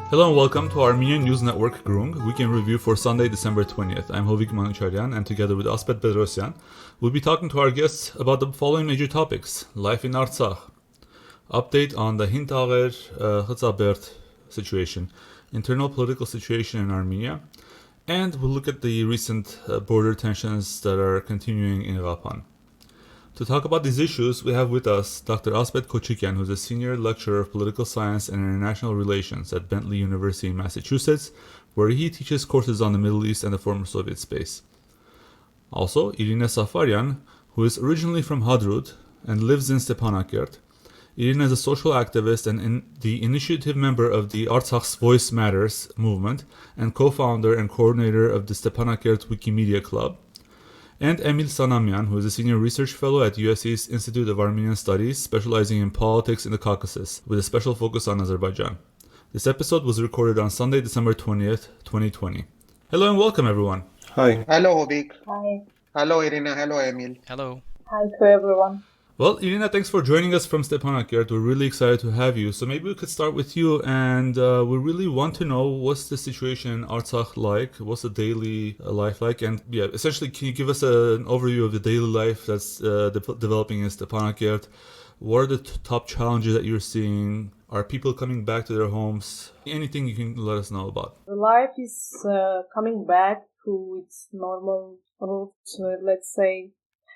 Hello and welcome to Armenian News Network 𝐾𝐤 Weekend Review for Sunday, December 20th. I'm Hovik Manucharyan, and together with Asbed Bedrossian, we'll be talking to our guests about the following major topics: life in Artsakh, update on the Hin Tagher Khtsaberd situation, internal political situation in Armenia, and we'll look at the recent border tensions that are continuing in Kapan. To talk about these issues, we have with us Dr. Asbed Bedrossian, who is a senior lecturer of political science and international relations at Bentley University in Massachusetts, where he teaches courses on the Middle East and the former Soviet space. Also, Irina Safarian, who is originally from Hadrut and lives in Stepanakert. Irina is a social activist and the initiative member of the Artsakh Voice Matters movement and co-founder and coordinator of the Stepanakert Wikimedia Club. And Emil Sanamyan, who is a senior research fellow at USC's Institute of Armenian Studies, specializing in politics in the Caucasus, with a special focus on Azerbaijan. This episode was recorded on Sunday, December 20th, 2020. Hello and welcome, everyone. Hi. Hello, Hovik. Hi. Hello, Irina. Hello, Emil. Hello. Hi to everyone. Well, Irina, thanks for joining us from Stepanakert. We're really excited to have you. So maybe we could start with you, and we really want to know what's the situation in Artsakh like, what's the daily life like, and essentially, can you give us an overview of the daily life that's developing in Stepanakert? What are the top challenges that you're seeing? Are people coming back to their homes? Anything you can let us know about? Life is coming back to its normal route, let's say.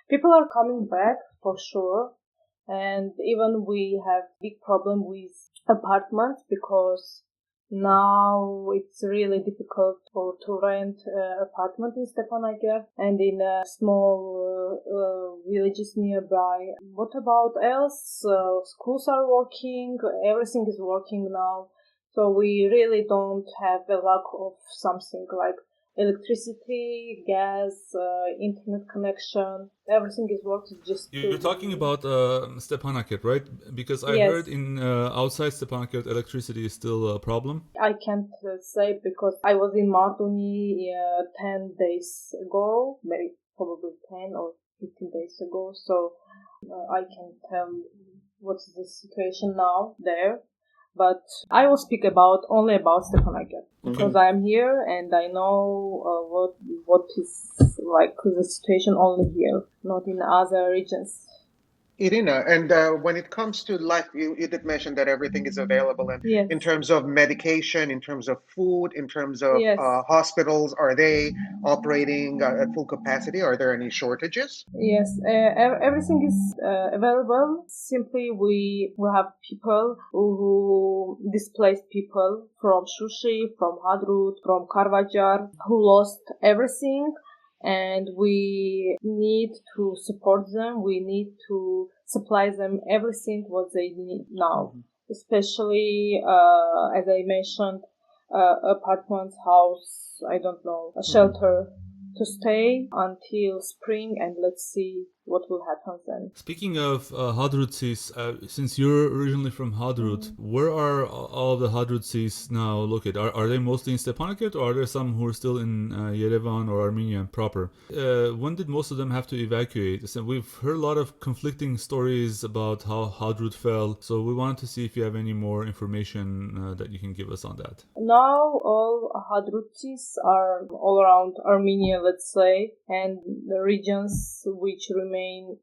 People are coming back for sure, and even we have big problem with apartments because now it's really difficult to rent apartment in Stepanakert and in small villages nearby. What about else? Schools are working, everything is working now, so we really don't have a lack of something like electricity, gas, internet connection, everything is working. You're talking about Stepanakert, right? Because I heard in outside Stepanakert, electricity is still a problem. I can't say because I was in Mardoni 10 days ago, maybe probably 10 or 15 days ago, so I can tell what's the situation now there. But I will speak only about Stepanakert because I'm here and I know what is like the situation only here, not in other regions. Irina, and when it comes to life, you did mention that everything is available. And in terms of medication, in terms of food, in terms of hospitals, are they operating at full capacity? Are there any shortages? Yes, everything is available. Simply, we have people who displaced people from Shushi, from Hadrut, from Karvajar, who lost everything. And we need to support them. We need to supply them everything what they need now. Especially, as I mentioned, apartments, house, I don't know, a shelter to stay until spring, and let's see what will happen then. Speaking of Hadrutsis, since you're originally from Hadrut, where are all the Hadrutsis now located? Are they mostly in Stepanakert, or are there some who are still in Yerevan or Armenia proper? When did most of them have to evacuate? So we've heard a lot of conflicting stories about how Hadrut fell, so we wanted to see if you have any more information that you can give us on that. Now all Hadrutsis are all around Armenia, let's say, and the regions which remain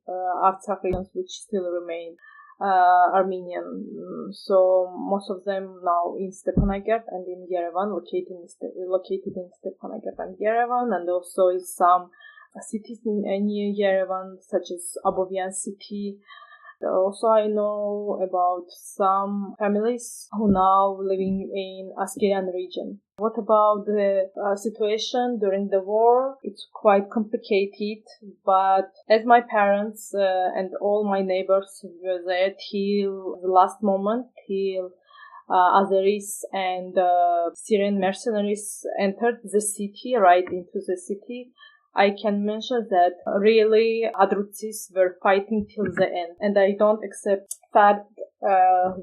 Artsakh regions which still remain Armenian. So most of them now in Stepanakert and in Yerevan, located in Stepanakert and Yerevan, and also in some cities near Yerevan, such as Abovian city. Also, I know about some families who now living in Askyrian region. What about the situation during the war? It's quite complicated, but as my parents and all my neighbors were there till the last moment, till Azeris and Syrian mercenaries entered the city, right into the city, I can mention that really Hadrutsis were fighting till the end, and I don't accept fact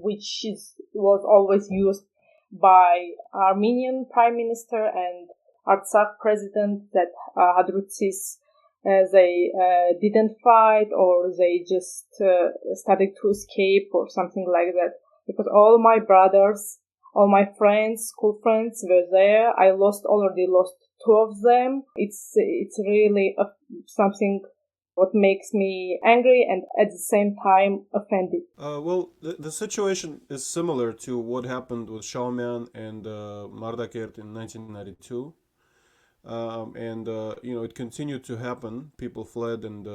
which was always used by Armenian Prime Minister and Artsakh President that Hadrutsis they didn't fight or they just started to escape or something like that. Because all my brothers All my friends, school friends were there. I already lost two of them. It's really something what makes me angry and at the same time offended. Well, the situation is similar to what happened with Xiaomian and Mardakert in 1992. It continued to happen. People fled, and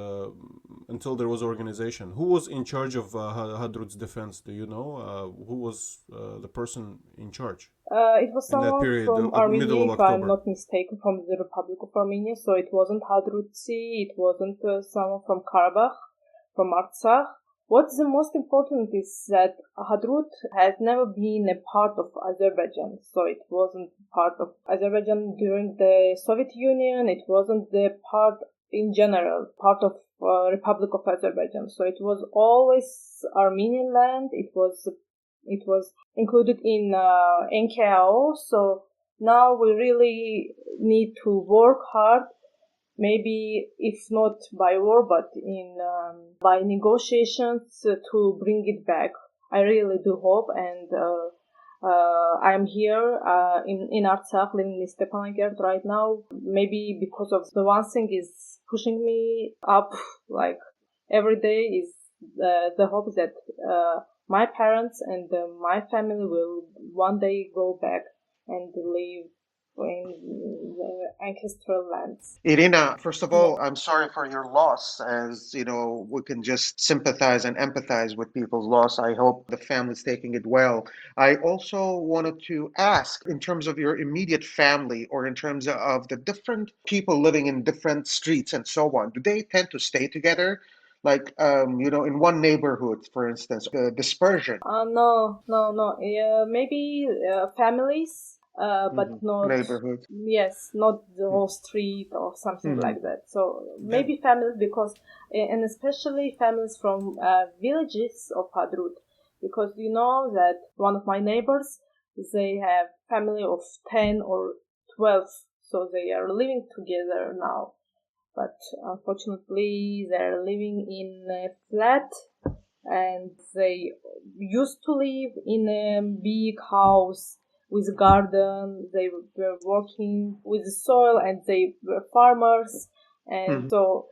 until there was organization. Who was in charge of Hadrut's defense? Do you know? Who was the person in charge? It was in that someone period, from the Armenia, middle of if October. I'm not mistaken, from the Republic of Armenia. So it wasn't Hadrutsi, it wasn't someone from Karabakh, from Artsakh. What's the most important is that Hadrut has never been a part of Azerbaijan. So it wasn't part of Azerbaijan during the Soviet Union. It wasn't the part in general, part of Republic of Azerbaijan. So it was always Armenian land. It was included in NKO. So now we really need to work hard. Maybe if not by war, but by negotiations to bring it back. I really do hope, and I'm here in Artsakh, living in Stepanakert right now. Maybe because of the one thing is pushing me up, like every day, is the hope that my parents and my family will one day go back and live in the ancestral lands. Irina, first of all, I'm sorry for your loss. As you know, we can just sympathize and empathize with people's loss. I hope the family's taking it well. I also wanted to ask, in terms of your immediate family, or in terms of the different people living in different streets and so on, do they tend to stay together? Like, in one neighborhood, for instance, the dispersion. No. Maybe families. But not neighborhood. Yes, not the whole street or something like that. So maybe families, because and especially families from villages of Hadrut, because you know that one of my neighbors, they have family of 10 or 12, so they are living together now. But unfortunately, they're living in a flat, and they used to live in a big house with garden. They were working with the soil, and they were farmers, and so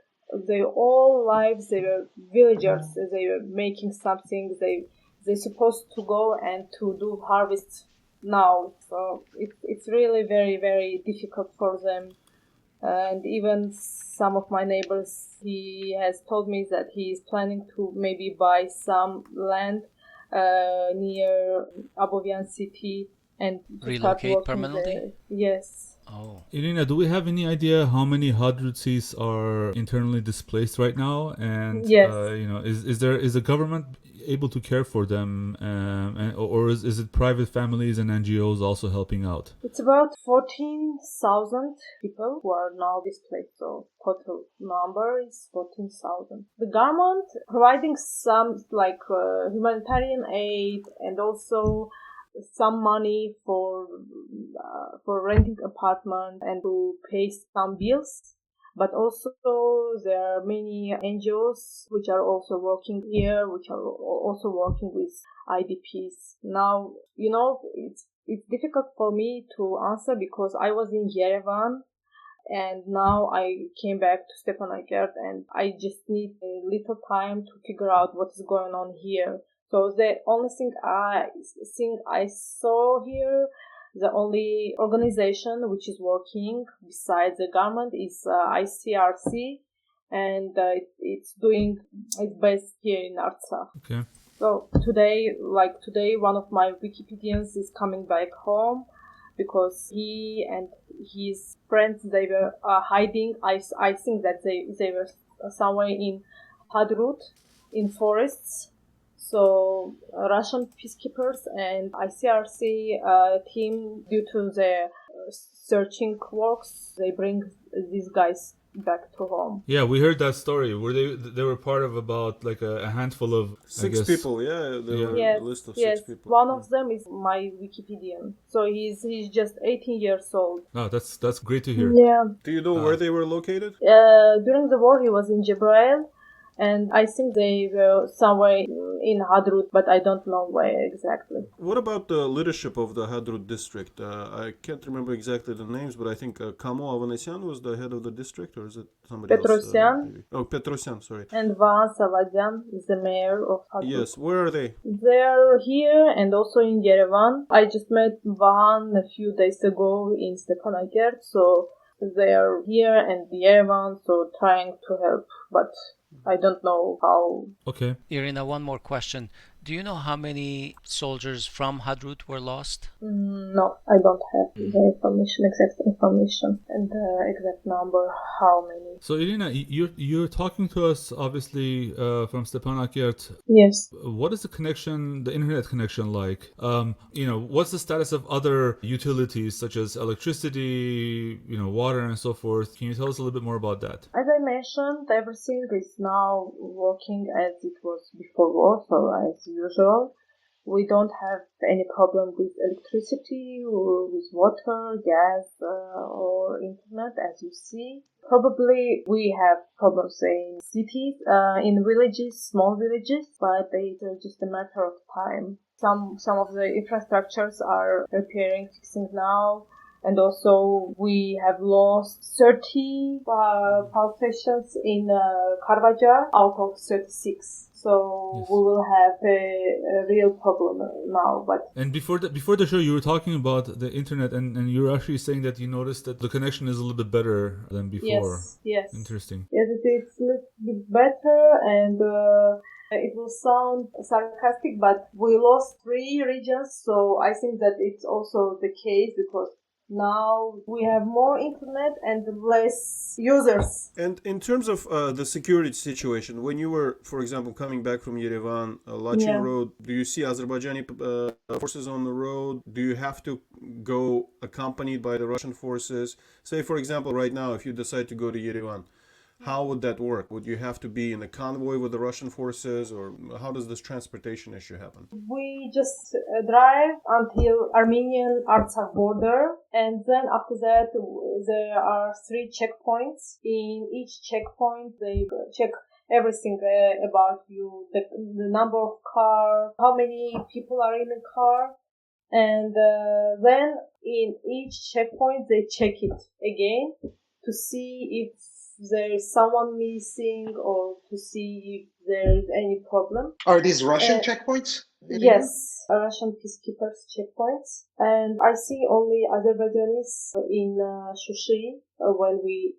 their all lives they were villagers. They were making something. They're supposed to go and to do harvest now. So it's really very, very difficult for them. And even some of my neighbors, he has told me that he is planning to maybe buy some land near Abovian city and relocate permanently there. Yes. Oh. Irina, do we have any idea how many Hadrutsis are internally displaced right now? And yes. Is the government able to care for them, or is it private families and NGOs also helping out? It's about 14,000 people who are now displaced, so total number is 14,000. The government providing some humanitarian aid and also some money for renting apartment and to pay some bills. But also there are many NGOs which are also working here, which are also working with IDPs. Now, it's difficult for me to answer because I was in Yerevan and now I came back to Stepanakert and I just need a little time to figure out what is going on here. So the only thing I saw here, the only organization which is working besides the government is ICRC, and it's based here in Artsakh. Okay. So today, one of my Wikipedians is coming back home because he and his friends, they were hiding. I think that they were somewhere in Hadrut, in forests. So Russian peacekeepers and ICRC team, due to their searching works, they bring these guys back to home. Yeah, we heard that story. They were part of about like a handful of six people. Yeah, there were a list of 6 people. One of them is my Wikipedian. So he's just 18 years old. Oh, that's great to hear. Yeah. Do you know where they were located? During the war, he was in Jebrail. And I think they were somewhere in Hadrut, but I don't know where exactly. What about the leadership of the Hadrut district? I can't remember exactly the names, but I think 𝐀𝐬𝐤𝐚𝐧 Avanesian was the head of the district, or is it somebody Bedrossian. else? Bedrossian, sorry. And 𝐁𝐫𝐢𝐬𝐴 Savadyan is the mayor of Hadrut. Yes, where are they? They're here and also in Yerevan. I just met Vahan a few days ago in Stepanakert, so they are here and Yerevan, so trying to help, but I don't know how. Okay. Irina, one more question. Do you know how many soldiers from Hadrut were lost? No, I don't have the exact information, and the exact number, how many. So Irina, you're talking to us obviously from Stepanakert. Yes. What is the internet connection like? What's the status of other utilities such as electricity, water and so forth? Can you tell us a little bit more about that? As I mentioned, everything is now working as it was before war, so as usual. We don't have any problem with electricity or with water, gas, or internet, as you see. Probably we have problems in cities, in villages, small villages, but it's just a matter of time. Some of the infrastructures are repairing, fixing now. And also, we have lost 30 power stations in Kharvajar out of 36. So yes. We will have a real problem now. And before the show, you were talking about the internet, and you were actually saying that you noticed that the connection is a little bit better than before. Yes. Interesting. Yes, it's a little bit better, and it will sound sarcastic, but we lost 3 regions, so I think that it's also the case because now we have more internet and less users. And in terms of the security situation, when you were, for example, coming back from Yerevan, Lachin Road, do you see Azerbaijani forces on the road? Do you have to go accompanied by the Russian forces? Say, for example, right now, if you decide to go to Yerevan, how would that work? Would you have to be in a convoy with the Russian forces, or how does this transportation issue happen? We just drive until Armenian Artsakh border, and then after that there are 3 checkpoints. In each checkpoint they check everything about you, the number of car, how many people are in the car, and then in each checkpoint they check it again to see if there is someone missing or to see if there is any problem. Are these Russian checkpoints? Yes, Russian peacekeepers checkpoints. And I see only Azerbaijanis in Shushi when we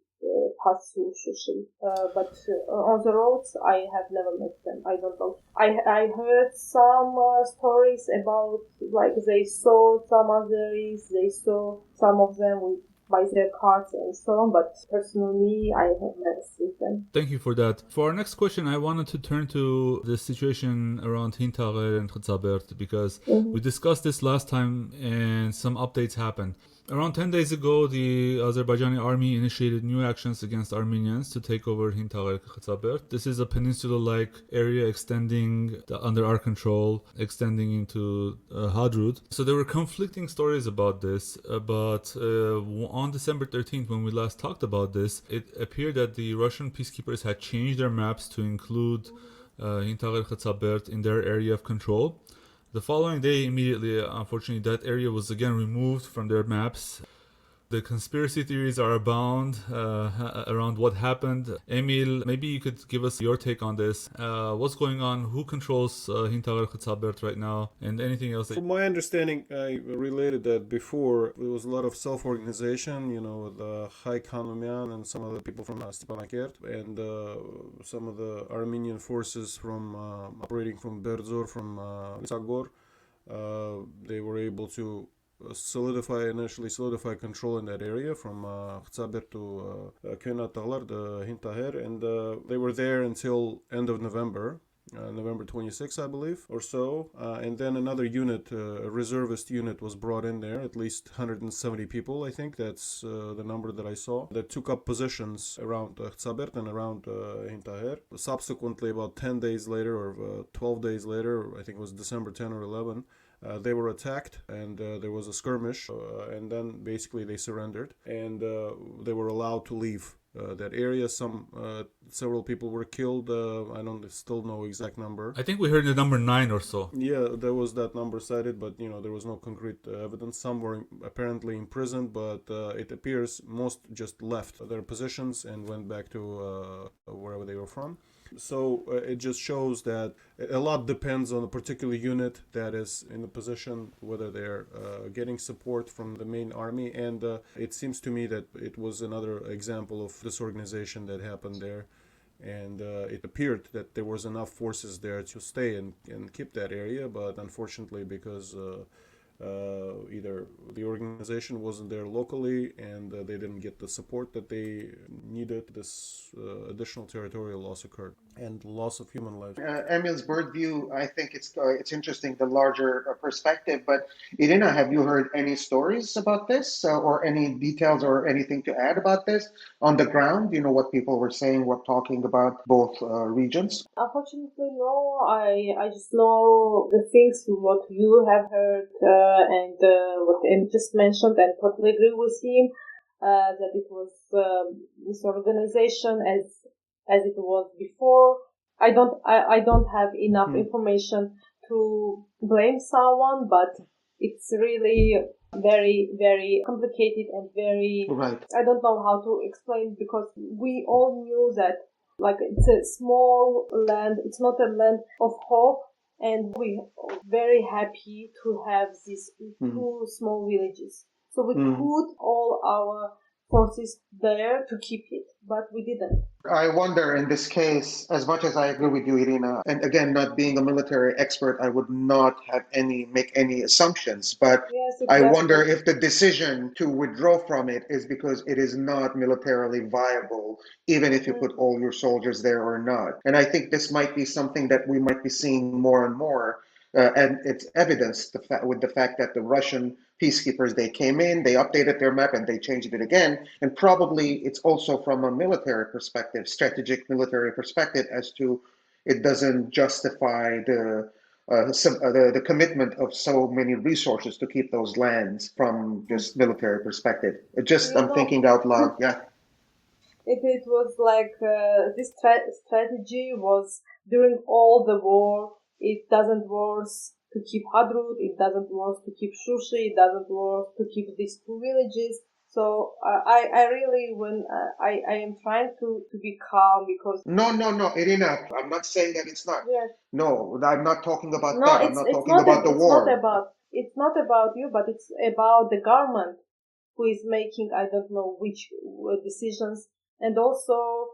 pass through Shushi. But on the roads, I have never met them. I don't know. I heard some stories about, like, they saw some Azeris, they saw some of them with by their cars and so on, but personally, I have never seen them. Thank you for that. For our next question, I wanted to turn to the situation around Hin Tagher and Khtsaberd because we discussed this last time and some updates happened. Around 10 days ago, the Azerbaijani army initiated new actions against Armenians to take over Hin Tagher Khtsaberd. This is a peninsula-like area extending under our control, extending into Hadrut. So there were conflicting stories about this, but on December 13th, when we last talked about this, it appeared that the Russian peacekeepers had changed their maps to include Hin Tagher Khtsaberd in their area of control. The following day, immediately, unfortunately, that area was again removed from their maps. The conspiracy theories are abound around what happened. Emil, maybe you could give us your take on this. What's going on? Who controls Hin Tagher Khtsaberd right now? And anything else? From my understanding, I related that before, there was a lot of self-organization, with 𝐈𝐫𝐢𝐴 and some other people from Stepanakert, and some of the Armenian forces from operating from Berdzor, from Tsagor. They were able to solidify control in that area from Khtsaberd to 𝐾𝐬𝐿, the Hin Tagher, and they were there until end of November. November 26, I believe, or so. And then another unit, a reservist unit, was brought in there, at least 170 people, I think. That's the number that I saw, that took up positions around Khtsaberd and around Hin Tagher. Subsequently, about 10 days later, or 12 days later, I think it was December 10 or 11, they were attacked, and there was a skirmish, and then basically they surrendered, and they were allowed to leave that area. Several people were killed. I don't still know exact number. I think we heard the number 9 or so. Yeah, there was that number cited, but there was no concrete evidence. Some were apparently imprisoned, but it appears most just left their positions and went back to wherever they were from. So it just shows that a lot depends on a particular unit that is in a position, whether they're getting support from the main army. And it seems to me that it was another example of disorganization that happened there. And it appeared that there was enough forces there to stay and keep that area. But unfortunately, because either the organization wasn't there locally and they didn't get the support that they needed, this additional territorial loss occurred and loss of human lives. Emil's bird view, I think it's interesting, the larger perspective. But Irina, have you heard any stories about this or any details or anything to add about this on the ground? What people were saying, what talking about both regions? Unfortunately, no. I just know the things what you have heard and what Em just mentioned, and totally agree with him that it was this organization as it was before. I don't have enough information to blame someone, but it's really very, very complicated and very, right. I don't know how to explain, because we all knew that it's a small land, it's not a land of hope, and we're very happy to have these two small villages. So we put all our forces there to keep it, but we didn't. I wonder in this case, as much as I agree with you, Irina, and again, not being a military expert, I would not have make any assumptions, but yes, exactly. I wonder if the decision to withdraw from it is because it is not militarily viable, even if you put all your soldiers there or not. And I think this might be something that we might be seeing more and more. And it's evidenced with the fact that the Russian peacekeepers, they came in, they updated their map, and they changed it again. And probably it's also from a military perspective, strategic military perspective, as to it doesn't justify the commitment of so many resources to keep those lands from just military perspective. I'm thinking out loud, yeah. It was like this strategy was during all the war. It doesn't work to keep Hadrut, it doesn't work to keep Shushi, it doesn't work to keep these two villages. So I really, when I am trying to be calm, because... No, Irina, I'm not saying that it's not. Yes. No, I'm not talking about No, that. I'm not talking about the war. It's not about you, but it's about the government who is making, I don't know which decisions. And also,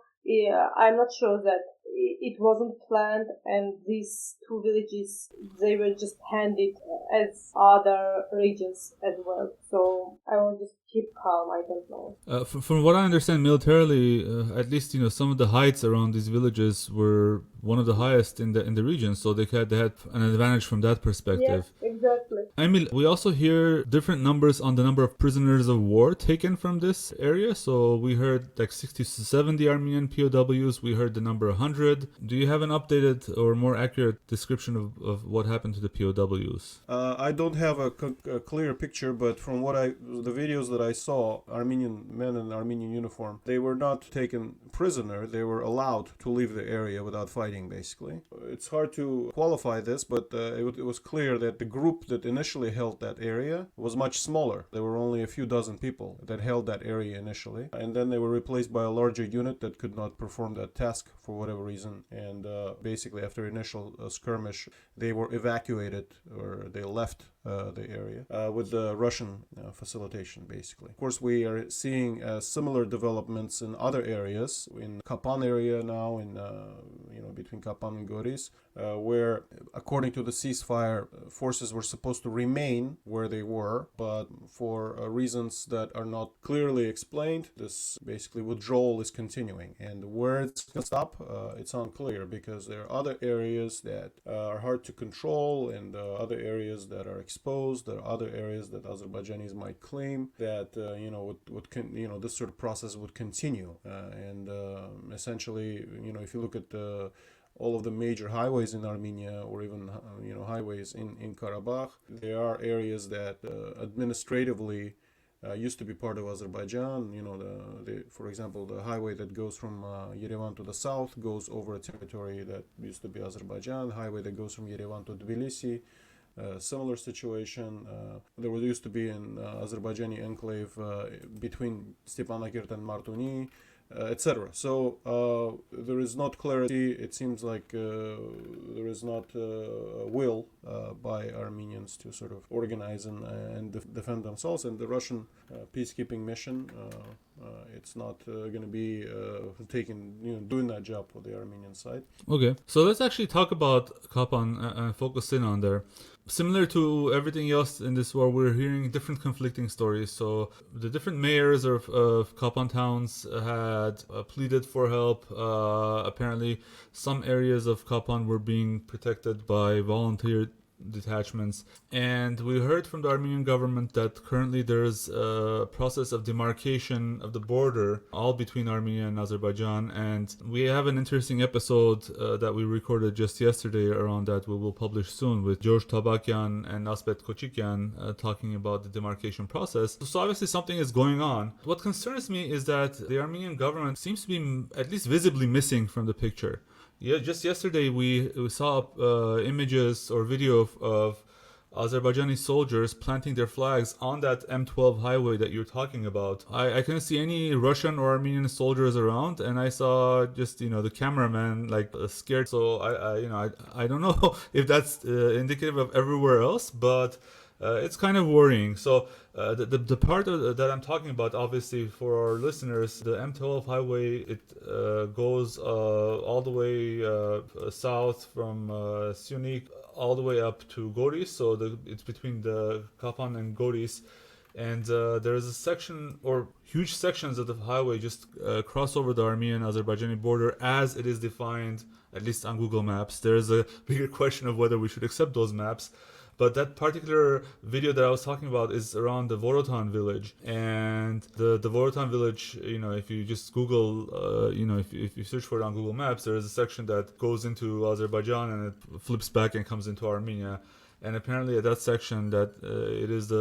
I'm not sure that it wasn't planned, and these two villages, they were just handed as other regions as well. So I will just keep calm. I don't know. From what I understand, militarily, at least some of the heights around these villages were one of the highest in the region, so they had an advantage from that perspective. Yes, exactly. I mean, we also hear different numbers on the number of prisoners of war taken from this area. So we heard 60 to 70 Armenian POWs. We heard the number 100. Do you have an updated or more accurate description of what happened to the POWs? I don't have a clear picture, but from the videos that I saw, Armenian men in Armenian uniform, they were not taken prisoner. They were allowed to leave the area without fighting, basically. It's hard to qualify this, but it was clear that the group that initially held that area was much smaller. There were only a few dozen people that held that area initially, and then they were replaced by a larger unit that could not perform that task for whatever reason. And basically, after initial skirmish, they were evacuated, or they left the area with the Russian facilitation, basically. Of course, we are seeing similar developments in other areas, in Kapan area now, in between Kapan and Goris, where, according to the ceasefire, forces were supposed to remain where they were, but for reasons that are not clearly explained, this basically withdrawal is continuing. And where it's going to stop, it's unclear, because there are other areas that are hard to control, and other areas that are exposed. There are other areas that Azerbaijanis might claim that this sort of process would continue. And essentially, if you look at all of the major highways in Armenia, or even highways in Karabakh, there are areas that administratively used to be part of Azerbaijan. For example, the highway that goes from Yerevan to the south goes over a territory that used to be Azerbaijan. Highway that goes from Yerevan to Tbilisi, similar situation. There used to be an Azerbaijani enclave between Stepanakert and Martuni, etc. So there is not clarity. It seems like there is not will by Armenians to sort of organize and defend themselves. And the Russian peacekeeping mission, it's not going to be doing that job for the Armenian side. Okay, so let's actually talk about Kapan and focus in on there. Similar to everything else in this war, we're hearing different conflicting stories. So the different mayors of Kapan towns had pleaded for help. Apparently, some areas of Kapan were being protected by volunteer detachments, and we heard from the Armenian government that currently there's a process of demarcation of the border all between Armenia and Azerbaijan, and we have an interesting episode that we recorded just yesterday around that we will publish soon with George Tabakian and Asbed Bedrossian talking about the demarcation process. So obviously something is going on. What concerns me is that the Armenian government seems to be at least visibly missing from the picture. Yeah, just yesterday we saw images or video of Azerbaijani soldiers planting their flags on that M12 highway that you're talking about. I couldn't see any Russian or Armenian soldiers around, and I saw just the cameraman scared. So I don't know if that's indicative of everywhere else, but it's kind of worrying. So the part that I'm talking about, obviously for our listeners, the M12 highway, it goes all the way south from Syunik all the way up to Goris. So it's between the Kapan and Goris. And there is a section or huge sections of the highway just cross over the Armenian-Azerbaijani border as it is defined, at least on Google Maps. There is a bigger question of whether we should accept those maps. But that particular video that I was talking about is around the Vorotan village. And the Vorotan village, if you just Google, if you search for it on Google Maps, there is a section that goes into Azerbaijan and it flips back and comes into Armenia. And apparently at that section that it is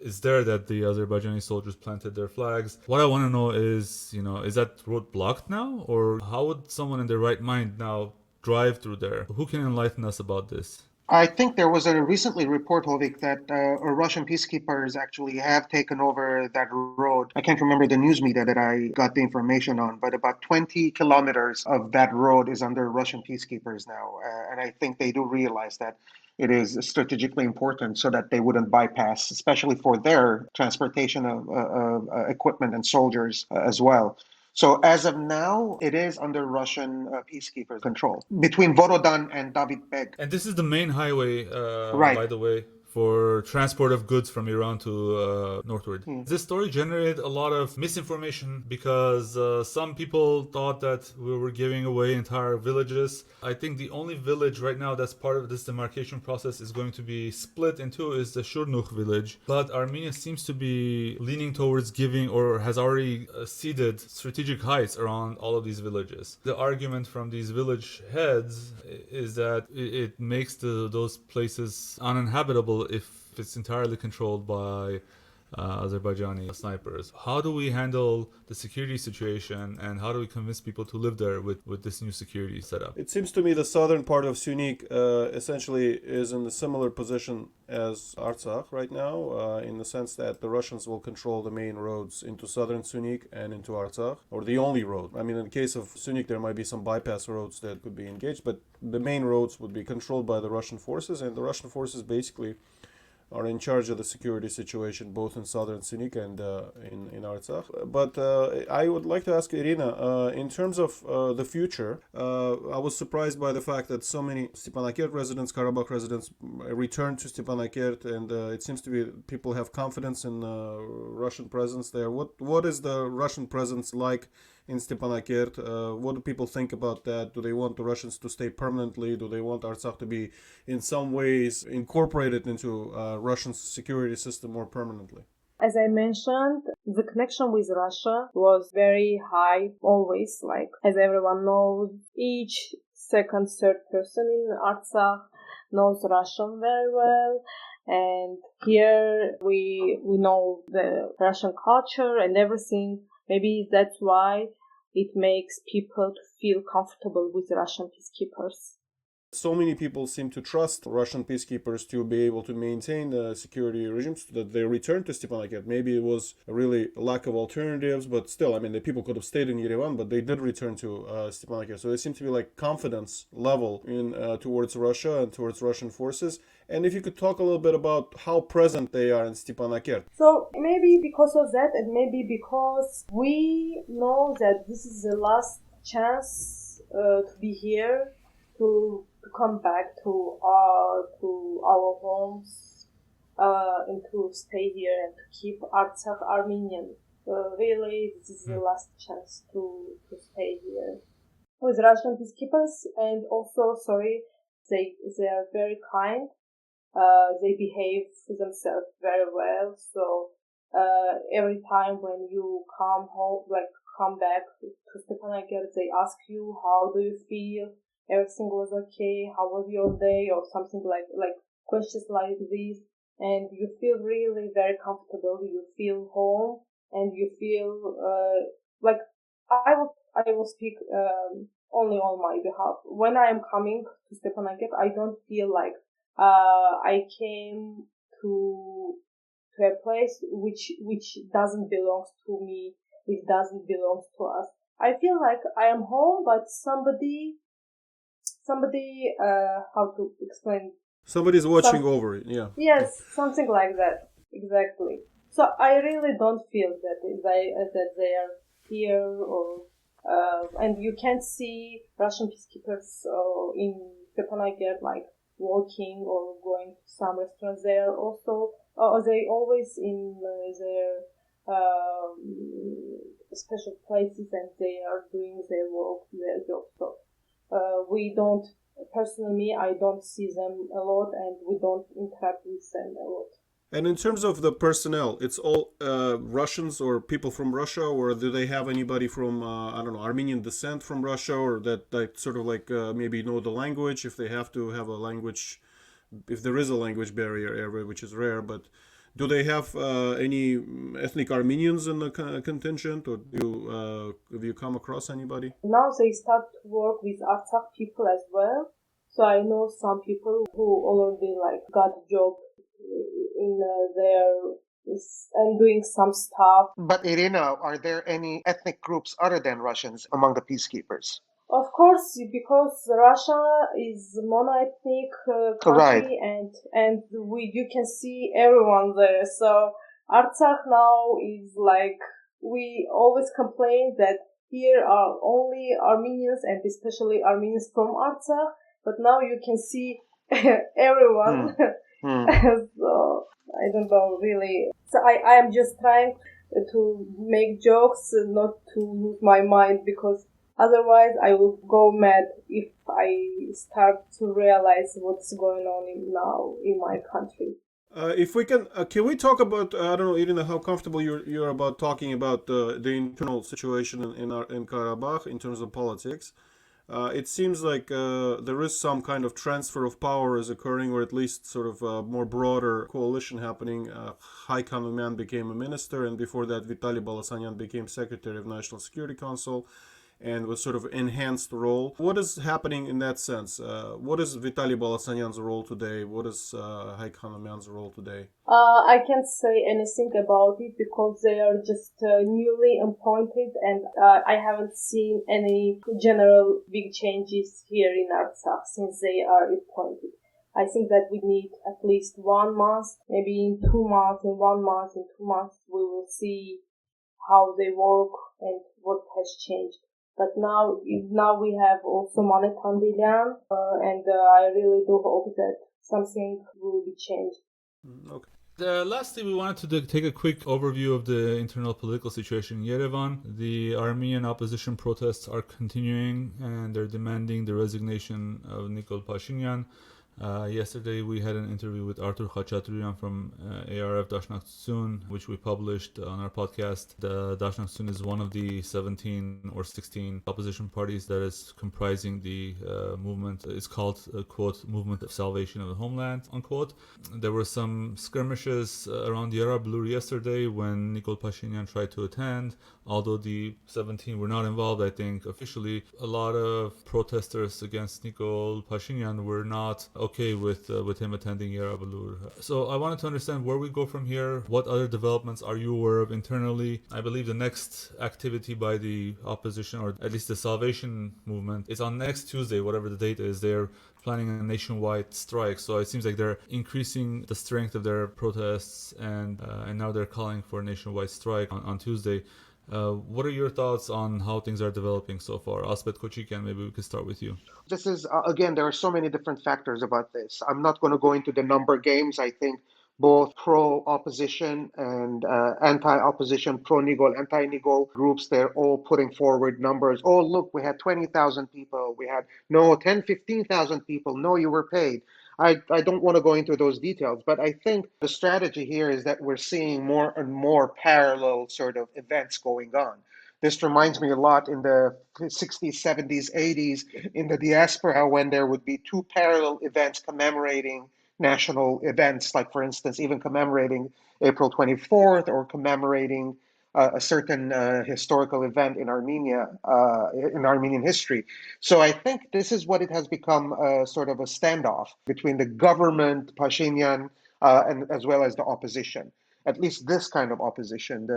it's there that the Azerbaijani soldiers planted their flags. What I want to know is that road blocked now? Or how would someone in their right mind now drive through there? Who can enlighten us about this? I think there was a recently report, Hovik, that Russian peacekeepers actually have taken over that road. I can't remember the news media that I got the information on, but about 20 kilometers of that road is under Russian peacekeepers now. And I think they do realize that it is strategically important so that they wouldn't bypass, especially for their transportation of equipment and soldiers as well. So as of now, it is under Russian peacekeepers' control between Vorodan and David Beg. And this is the main highway, Right. by the way, for transport of goods from Iran to northward. This story generated a lot of misinformation because some people thought that we were giving away entire villages. I think the only village right now that's part of this demarcation process is going to be split in two is the Shurnukh village. But Armenia seems to be leaning towards giving or has already ceded strategic heights around all of these villages. The argument from these village heads is that it makes those places uninhabitable if it's entirely controlled by Azerbaijani snipers. How do we handle the security situation and how do we convince people to live there with this new security setup? It seems to me the southern part of Syunik essentially is in a similar position as Artsakh right now, in the sense that the Russians will control the main roads into southern Syunik and into Artsakh, or the only road. I mean, in the case of Syunik, there might be some bypass roads that could be engaged, but the main roads would be controlled by the Russian forces, and the Russian forces basically are in charge of the security situation both in southern Syunik and in Artsakh. But I would like to ask Irina, in terms of the future, I was surprised by the fact that so many Stepanakert residents, Karabakh residents returned to Stepanakert, and it seems to be people have confidence in Russian presence there. What is the Russian presence like in Stepanakert? What do people think about that? Do they want the Russians to stay permanently? Do they want Artsakh to be in some ways incorporated into Russian security system more permanently? As I mentioned, the connection with Russia was very high always. Like, as everyone knows, each third person in Artsakh knows Russian very well. And here we know the Russian culture and everything. Maybe that's why it makes people to feel comfortable with Russian peacekeepers. So many people seem to trust Russian peacekeepers to be able to maintain the security regimes so that they return to Stepanakert. Maybe it was a really lack of alternatives, but still, I mean, the people could have stayed in Yerevan, but they did return to Stepanakert. So there seems to be like confidence level in towards Russia and towards Russian forces. And if you could talk a little bit about how present they are in Stepanakert. So maybe because of that, and maybe because we know that this is the last chance to be here, to come back to our homes, and to stay here and to keep Artsakh Armenian. Really, this is the last chance to stay here with Russian peacekeepers. And also, they are very kind. They behave themselves very well. So every time when you come home, come back to Stepanakert, they ask you, how do you feel? Everything was okay? How was your day? Or something like questions like this. And you feel really very comfortable. You feel home, and you feel like I will speak only on my behalf. When I am coming to Stepanakert, I don't feel like I came to a place which doesn't belong to me, which doesn't belong to us. I feel like I am home, but somebody how to explain? Somebody's watching over it, yeah. Yes, something like that, exactly. So I really don't feel that they are here, or and you can see Russian peacekeepers in Stepanakert walking or going to some restaurants. They are also they always in their special places, and they are doing their work, their job. So we don't, personally, I don't see them a lot, and we don't interact with them a lot. And in terms of the personnel, it's all Russians or people from Russia, or do they have anybody from, Armenian descent from Russia, or that sort of maybe know the language, if they have to have a language, if there is a language barrier, which is rare, but do they have any ethnic Armenians in the contingent, or have you come across anybody? Now they start to work with Artsakh people as well. So I know some people who already got a job in and doing some stuff. But Irina, are there any ethnic groups other than Russians among the peacekeepers? Of course, because Russia is mono-ethnic country, Right. and you can see everyone there. So Artsakh now is we always complain that here are only Armenians, and especially Armenians from Artsakh. But now you can see everyone. So I don't know really. So I am just trying to make jokes, not to lose my mind, because otherwise I will go mad if I start to realize what's going on now in my country. If we can we talk about, I don't know, Irina, how comfortable you're about talking about the internal situation in Karabakh in terms of politics. It seems like there is some kind of transfer of power is occurring, or at least sort of a more broader coalition happening. Hakan Umyan became a minister, and before that Vitaly Balasanyan became secretary of National Security Council, and with sort of enhanced role. What is happening in that sense? What is Vitaly Balasanyan's role today? What is Hakan Umyan's role today? I can't say anything about it because they are just newly appointed, and I haven't seen any general big changes here in Artsakh since they are appointed. I think that we need at least 1 month, maybe in 2 months, in 1 month, in 2 months, we will see how they work and what has changed. But now we have also Manet Tandilyan, and I really do hope that something will be changed. Okay. Lastly, we wanted to take a quick overview of the internal political situation in Yerevan. The Armenian opposition protests are continuing, and they're demanding the resignation of Nikol Pashinyan. Yesterday we had an interview with Artur Khachaturian from ARF Dashnakhtsun, which we published on our podcast. The Dashnakhtsun is one of the 17 or 16 opposition parties that is comprising the movement. It's called, quote, Movement of Salvation of the Homeland, unquote. There were some skirmishes around Yerevan yesterday when Nikol Pashinyan tried to attend. Although the 17 were not involved, I think officially a lot of protesters against Nikol Pashinyan were not okay with him attending Yerevan. So I wanted to understand where we go from here. What other developments are you aware of internally? I believe the next activity by the opposition, or at least the Salvation Movement, is on next Tuesday, whatever the date is. They're planning a nationwide strike. So it seems like they're increasing the strength of their protests, and now they're calling for a nationwide strike on Tuesday. What are your thoughts on how things are developing so far? Asbed Kochikian, maybe we could start with you. This is, again, there are so many different factors about this. I'm not going to go into the number games. I think both pro-opposition and anti-opposition, pro-Nigol, anti-Nigol groups, they're all putting forward numbers. Oh, look, we had 20,000 people. We had, no, 10, 15,000 people. No, you were paid. I don't want to go into those details, but I think the strategy here is that we're seeing more and more parallel sort of events going on. This reminds me a lot in the 60s, 70s, 80s in the diaspora when there would be two parallel events commemorating national events, like, for instance, even commemorating April 24th or commemorating a certain historical event in Armenia, in Armenian history. So I think this is what it has become, sort of a standoff between the government, Pashinyan, and as well as the opposition. At least this kind of opposition, the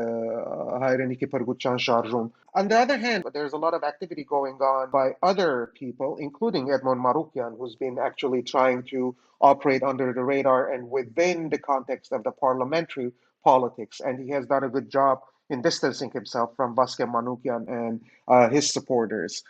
𝐻𝐬𝐿 On the other hand, there's a lot of activity going on by other people, including Edmond Marukian, who's been actually trying to operate under the radar and within the context of the parliamentary politics. And he has done a good job in distancing himself from Vaskem Manoukian and his supporters.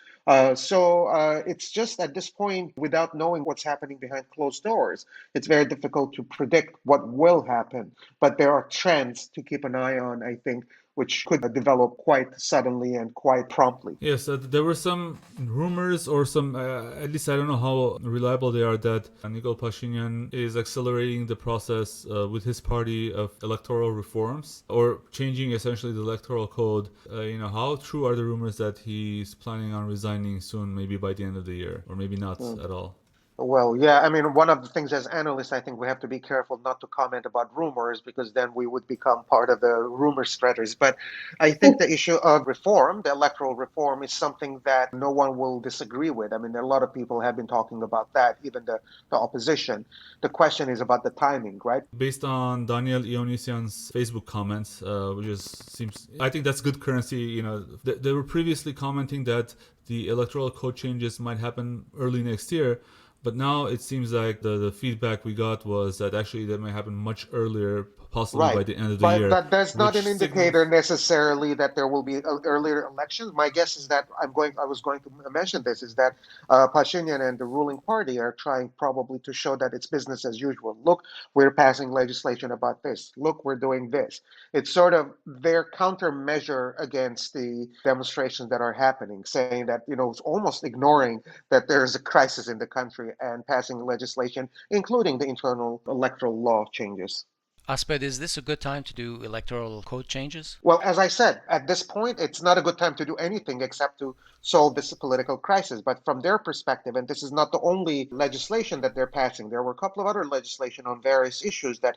So it's just at this point, without knowing what's happening behind closed doors, it's very difficult to predict what will happen. But there are trends to keep an eye on, I think, which could develop quite suddenly and quite promptly. Yes, there were some rumors, or some, at least I don't know how reliable they are, that Nikol Pashinyan is accelerating the process with his party of electoral reforms, or changing essentially the electoral code. How true are the rumors that he's planning on resigning soon, maybe by the end of the year, or maybe not at all? Well, yeah, I mean, one of the things as analysts, I think we have to be careful not to comment about rumors because then we would become part of the rumor spreaders. But I think the issue of reform, the electoral reform, is something that no one will disagree with. I mean, a lot of people have been talking about that, even the opposition. The question is about the timing, right? Based on Daniel Ionisyan's Facebook comments, I think that's good currency. They were previously commenting that the electoral code changes might happen early next year. But now it seems like the feedback we got was that actually that may happen much earlier, possibly by the end of the year. But that's not an indicator necessarily that there will be earlier elections. My guess is that I was going to mention this, is that Pashinyan and the ruling party are trying probably to show that it's business as usual. Look, we're passing legislation about this. Look, we're doing this. It's sort of their countermeasure against the demonstrations that are happening, saying that, it's almost ignoring that there is a crisis in the country and passing legislation, including the internal electoral law changes. Asbed, is this a good time to do electoral code changes? Well, as I said, at this point, it's not a good time to do anything except to solve this political crisis. But from their perspective, and this is not the only legislation that they're passing, there were a couple of other legislation on various issues that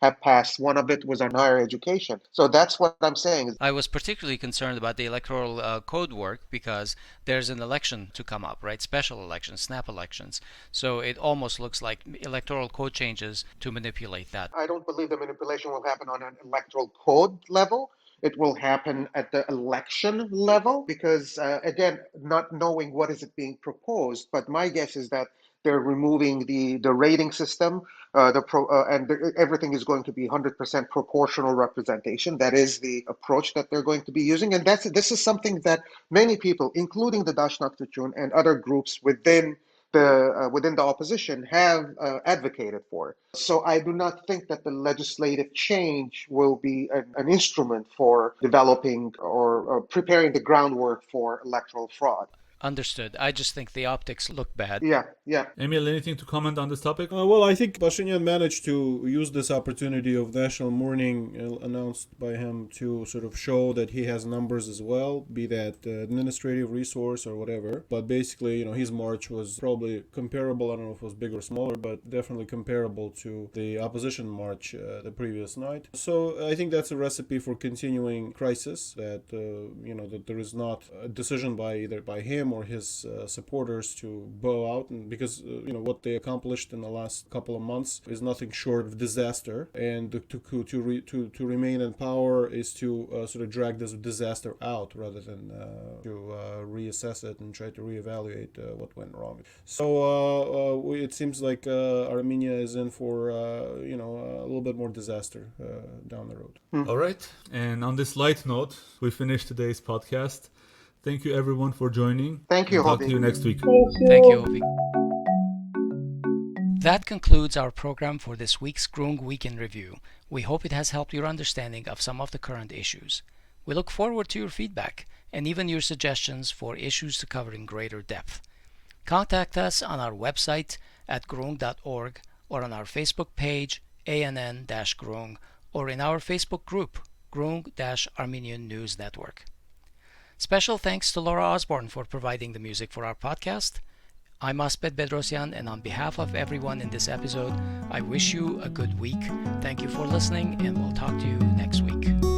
have passed. One of it was on higher education. So that's what I'm saying. I was particularly concerned about the electoral code work because there's an election to come up, right? Special elections, snap elections. So it almost looks like electoral code changes to manipulate that. I don't believe the manipulation will happen on an electoral code level. It will happen at the election level because, again, not knowing what is it being proposed. But my guess is that they're removing the rating system, and everything is going to be 100% proportional representation. That is the approach that they're going to be using. And this is something that many people, including the Dashnakhtsun and other groups within the opposition, have advocated for. So I do not think that the legislative change will be an instrument for developing or preparing the groundwork for electoral fraud. Understood. I just think the optics look bad. Yeah, yeah. Emil, anything to comment on this topic? Well, I think Pashinyan managed to use this opportunity of national mourning announced by him to sort of show that he has numbers as well, be that administrative resource or whatever. But basically, his march was probably comparable. I don't know if it was bigger or smaller, but definitely comparable to the opposition march the previous night. So I think that's a recipe for continuing crisis, that, that there is not a decision either by him or his supporters to bow out, and because what they accomplished in the last couple of months is nothing short of disaster, and to remain in power is to sort of drag this disaster out rather than to reassess it and try to reevaluate what went wrong. So it seems like Armenia is in for a little bit more disaster down the road. All right, and on this light note, we finish today's podcast. Thank you, everyone, for joining. Thank you, Talk Hovik. to you next week. Thank you, Hovik. That concludes our program for this week's 𝐀𝐬𝐤 Week in Review. We hope it has helped your understanding of some of the current issues. We look forward to your feedback and even your suggestions for issues to cover in greater depth. Contact us on our website at 𝐀𝐬𝐤.org or on our Facebook page, ANN-𝐀𝐬𝐤, or in our Facebook group, 𝐀𝐬𝐤-Armenian News Network. Special thanks to Laura Osborne for providing the music for our podcast. I'm Asbed Bedrossian, and on behalf of everyone in this episode, I wish you a good week. Thank you for listening, and we'll talk to you next week.